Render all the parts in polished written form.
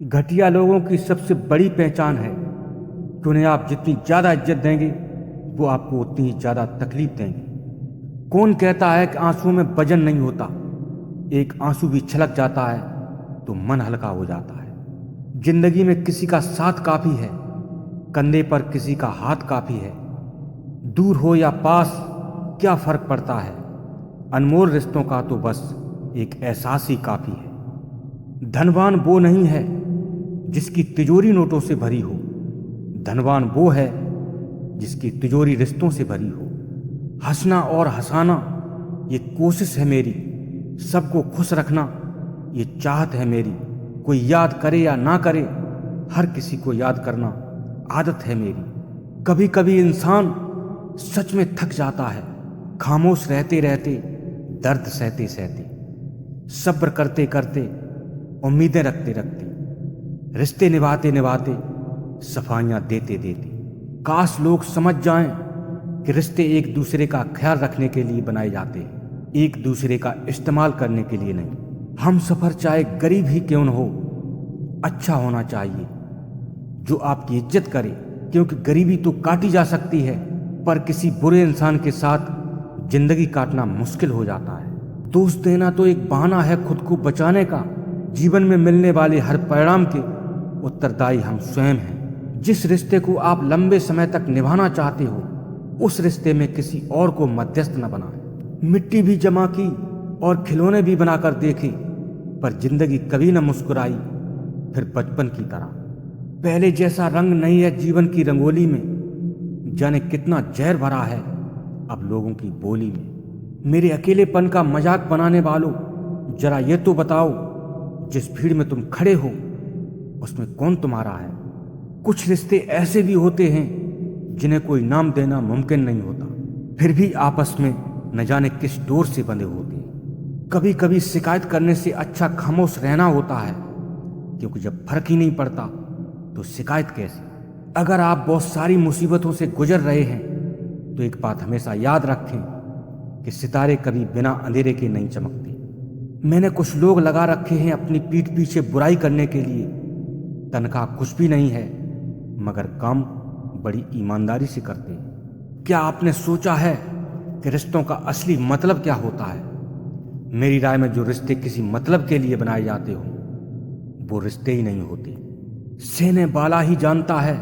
घटिया लोगों की सबसे बड़ी पहचान है कि उन्हें आप जितनी ज़्यादा इज्जत देंगे वो आपको उतनी ही ज़्यादा तकलीफ देंगे। कौन कहता है कि आंसुओं में वजन नहीं होता? एक आंसू भी छलक जाता है तो मन हल्का हो जाता है। जिंदगी में किसी का साथ काफ़ी है, कंधे पर किसी का हाथ काफ़ी है। दूर हो या पास क्या फ़र्क पड़ता है? अनमोल रिश्तों का तो बस एक एहसास ही काफ़ी है। धनवान वो नहीं है जिसकी तिजोरी नोटों से भरी हो, धनवान वो है जिसकी तिजोरी रिश्तों से भरी हो। हंसना और हंसाना ये कोशिश है मेरी, सबको खुश रखना ये चाहत है मेरी। कोई याद करे या ना करे, हर किसी को याद करना आदत है मेरी। कभी कभी इंसान सच में थक जाता है, खामोश रहते रहते, दर्द सहते सहते, सब्र करते करते, उम्मीदें रखते रखते, रिश्ते निभाते निभाते, सफाइयां देते देते। काश लोग समझ जाएं कि रिश्ते एक दूसरे का ख्याल रखने के लिए बनाए जाते हैं, एक दूसरे का इस्तेमाल करने के लिए नहीं। हम सफर चाहे गरीब ही क्यों न हो, अच्छा होना चाहिए जो आपकी इज्जत करे, क्योंकि गरीबी तो काटी जा सकती है पर किसी बुरे इंसान के साथ जिंदगी काटना मुश्किल हो जाता है। दोष देना तो एक बहाना है खुद को बचाने का। जीवन में मिलने वाले हर परिणाम के उत्तरदायी हम स्वयं हैं। जिस रिश्ते को आप लंबे समय तक निभाना चाहते हो, उस रिश्ते में किसी और को मध्यस्थ न बनाएं। मिट्टी भी जमा की और खिलौने भी बनाकर देखे, पर जिंदगी कभी न मुस्कुराई फिर बचपन की तरह। पहले जैसा रंग नहीं है जीवन की रंगोली में, जाने कितना जहर भरा है अब लोगों की बोली में। मेरे अकेलेपन का मजाक बनाने वालों, जरा ये तो बताओ, जिस भीड़ में तुम खड़े हो उसमें कौन तुम्हारा है? कुछ रिश्ते ऐसे भी होते हैं जिन्हें कोई नाम देना मुमकिन नहीं होता, फिर भी आपस में न जाने किस डोर से बंधे होते हैं। कभी कभी शिकायत करने से अच्छा खामोश रहना होता है, क्योंकि जब फर्क ही नहीं पड़ता तो शिकायत कैसे? अगर आप बहुत सारी मुसीबतों से गुजर रहे हैं तो एक बात हमेशा याद रखें कि सितारे कभी बिना अंधेरे के नहीं चमकते। मैंने कुछ लोग लगा रखे हैं अपनी पीठ पीछे बुराई करने के लिए। तनख्वाह कुछ भी नहीं है, मगर काम बड़ी ईमानदारी से करते हैं। क्या आपने सोचा है कि रिश्तों का असली मतलब क्या होता है? मेरी राय में जो रिश्ते किसी मतलब के लिए बनाए जाते हो वो रिश्ते ही नहीं होते। सहने वाला ही जानता है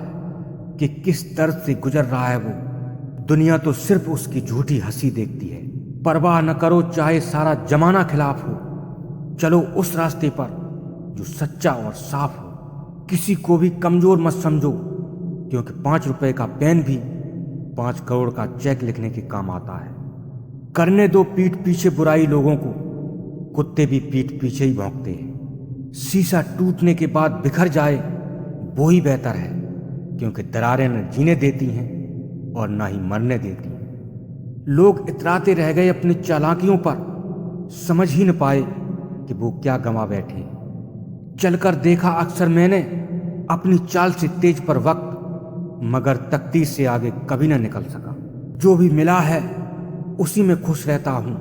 कि किस दर्द से गुजर रहा है वो। दुनिया तो सिर्फ उसकी झूठी हंसी देखती है। परवाह न करो चाहे सारा जमाना खिलाफ हो, चलो उस रास्ते पर जो सच्चा और साफ हो। किसी को भी कमजोर मत समझो, क्योंकि 5 रुपए का पेन भी 5 करोड़ का चेक लिखने के काम आता है। करने दो पीठ पीछे बुराई लोगों को, कुत्ते भी पीठ पीछे ही भौंकते हैं। शीशा टूटने के बाद बिखर जाए वो ही बेहतर है, क्योंकि दरारें न जीने देती हैं और ना ही मरने देती हैं। लोग इतराते रह गए अपनी चालाकियों पर, समझ ही न पाए कि वो क्या गंवा बैठे। चलकर देखा अक्सर मैंने अपनी चाल से तेज पर वक्त, मगर तकदीर से आगे कभी न निकल सका। जो भी मिला है उसी में खुश रहता हूं।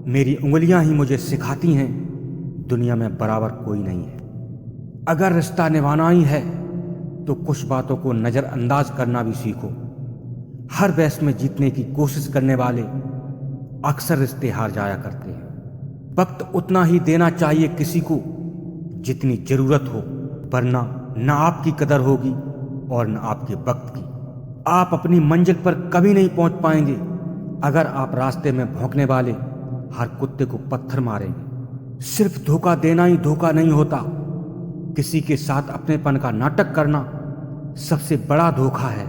मेरी उंगलियां ही मुझे सिखाती हैं दुनिया में बराबर कोई नहीं है। अगर रिश्ता निभाना ही है तो कुछ बातों को नजरअंदाज करना भी सीखो। हर बहस में जीतने की कोशिश करने वाले अक्सर रिश्ते हार जाया करते हैं। वक्त उतना ही देना चाहिए किसी को जितनी जरूरत हो, वरना न आपकी कदर होगी और न आपके वक्त की। आप अपनी मंजिल पर कभी नहीं पहुंच पाएंगे अगर आप रास्ते में भौंकने वाले हर कुत्ते को पत्थर मारेंगे। सिर्फ धोखा देना ही धोखा नहीं होता, किसी के साथ अपनेपन का नाटक करना सबसे बड़ा धोखा है।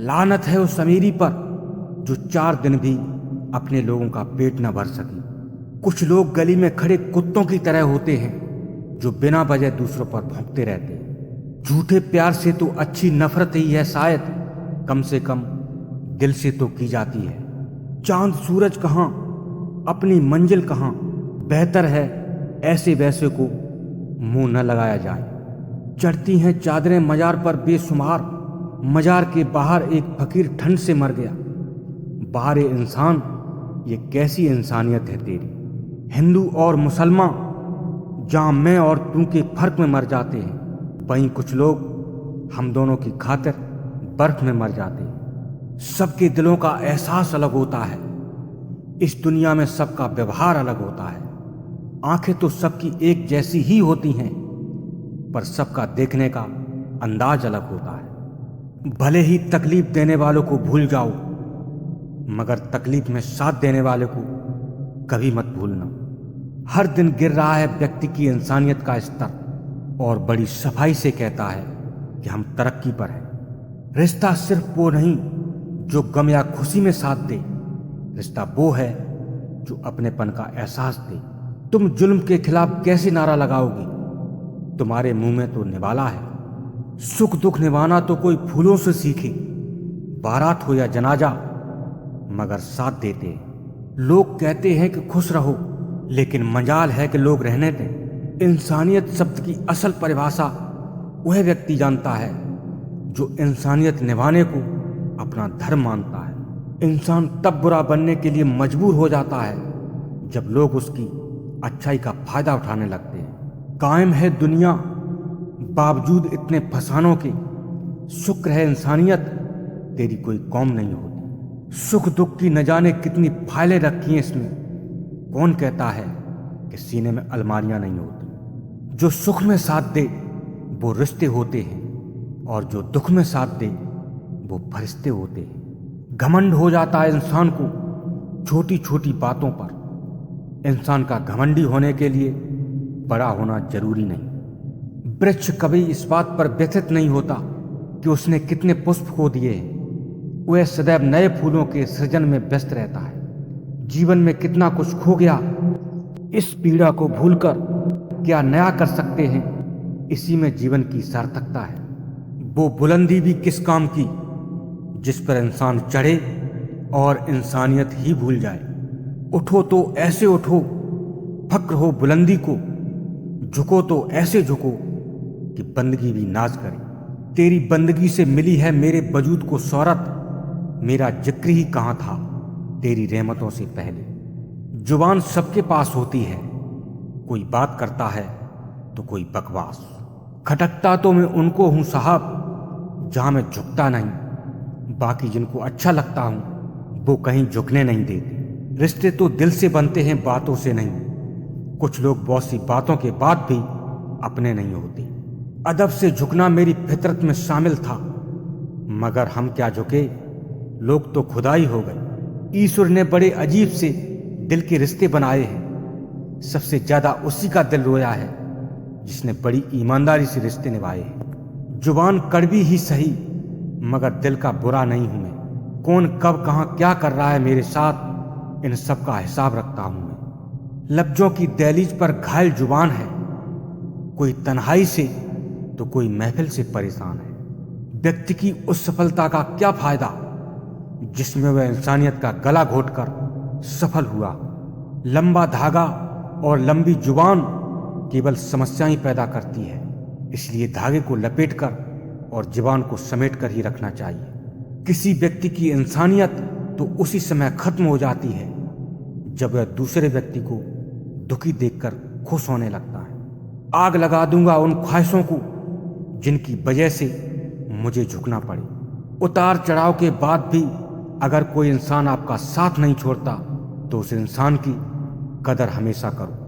लानत है उस अमीरी पर जो 4 दिन भी अपने लोगों का पेट न भर सके। कुछ लोग गली में खड़े कुत्तों की तरह होते हैं जो बिना वजह दूसरों पर भौंकते रहते हैं। झूठे प्यार से तो अच्छी नफरत ही है शायद, कम से कम दिल से तो की जाती है। चांद सूरज कहाँ, अपनी मंजिल कहाँ? बेहतर है ऐसे वैसे को मुंह न लगाया जाए। चढ़ती हैं चादरें मजार पर बेशुमार, मजार के बाहर एक फकीर ठंड से मर गया। बाहर इंसान, ये कैसी इंसानियत है तेरी? हिंदू और मुसलमान, जहां मैं और तू के फर्क में मर जाते हैं। वहीं कुछ लोग हम दोनों की खातिर बर्फ में मर जाते हैं। सबके दिलों का एहसास अलग होता है। इस दुनिया में सबका व्यवहार अलग होता है। आंखें तो सबकी एक जैसी ही होती हैं, पर सबका देखने का अंदाज अलग होता है। भले ही तकलीफ देने वालों को भूल जाओ, मगर तकलीफ में साथ देने वाले को कभी मत भूलना। हर दिन गिर रहा है व्यक्ति की इंसानियत का स्तर, और बड़ी सफाई से कहता है कि हम तरक्की पर हैं। रिश्ता सिर्फ वो नहीं जो गम या खुशी में साथ दे, रिश्ता वो है जो अपनेपन का एहसास दे। तुम जुल्म के खिलाफ कैसे नारा लगाओगी? तुम्हारे मुंह में तो निवाला है। सुख दुख निभाना तो कोई फूलों से सीखे, बारात हो या जनाजा, मगर साथ देते हैं। लोग कहते हैं कि खुश रहो, लेकिन मजाल है कि लोग रहने दें। इंसानियत शब्द की असल परिभाषा वह व्यक्ति जानता है जो इंसानियत निभाने को अपना धर्म मानता है। इंसान तब बुरा बनने के लिए मजबूर हो जाता है जब लोग उसकी अच्छाई का फायदा उठाने लगते हैं। कायम है दुनिया बावजूद इतने फसानों के, शुक्र है इंसानियत तेरी कोई कौम नहीं होती। सुख दुख की न जाने कितनी फाइलें रखी हैं इसमें। कौन कहता है कि सीने में अलमारियां नहीं होती? जो सुख में साथ दे वो रिश्ते होते हैं, और जो दुख में साथ दे वो फरिश्ते होते हैं। घमंड हो जाता है इंसान को छोटी छोटी बातों पर। इंसान का घमंडी होने के लिए बड़ा होना जरूरी नहीं। वृक्ष कभी इस बात पर व्यथित नहीं होता कि उसने कितने पुष्प खो दिए हैं। वह सदैव नए फूलों के सृजन में व्यस्त रहता है। जीवन में कितना कुछ खो गया, इस पीड़ा को भूलकर क्या नया कर सकते हैं, इसी में जीवन की सार्थकता है। वो बुलंदी भी किस काम की जिस पर इंसान चढ़े और इंसानियत ही भूल जाए। उठो तो ऐसे उठो, फक्र हो बुलंदी को, झुको तो ऐसे झुको कि बंदगी भी नाज करे। तेरी बंदगी से मिली है मेरे वजूद को शौहरत, मेरा जिक्र ही कहाँ था तेरी रहमतों से पहले। जुबान सबके पास होती है, कोई बात करता है तो कोई बकवास। खटकता तो मैं उनको हूं साहब जहां मैं झुकता नहीं, बाकी जिनको अच्छा लगता हूं वो कहीं झुकने नहीं देते। रिश्ते तो दिल से बनते हैं, बातों से नहीं। कुछ लोग बहुत सी बातों के बाद भी अपने नहीं होते। अदब से झुकना मेरी फितरत में शामिल था, मगर हम क्या झुके, लोग तो खुदा ही हो गए। ईश्वर ने बड़े अजीब से दिल के रिश्ते बनाए हैं। सबसे ज्यादा उसी का दिल रोया है जिसने बड़ी ईमानदारी से रिश्ते निभाए हैं। जुबान कड़वी ही सही, मगर दिल का बुरा नहीं हूं मैं। कौन कब कहां क्या कर रहा है मेरे साथ, इन सब का हिसाब रखता हूं मैं। लफ्जों की दहलीज पर घायल जुबान है, कोई तन्हाई से तो कोई महफिल से परेशान है। व्यक्ति की उस सफलता का क्या फायदा जिसमें वह इंसानियत का गला घोटकर सफल हुआ। लंबा धागा और लंबी जुबान केवल समस्याएं पैदा करती है, इसलिए धागे को लपेटकर और जुबान को समेटकर ही रखना चाहिए। किसी व्यक्ति की इंसानियत तो उसी समय खत्म हो जाती है जब वह दूसरे व्यक्ति को दुखी देखकर खुश होने लगता है। आग लगा दूंगा उन ख्वाहिशों को जिनकी वजह से मुझे झुकना पड़े। उतार चढ़ाव के बाद भी अगर कोई इंसान आपका साथ नहीं छोड़ता तो उस इंसान की कदर हमेशा करो।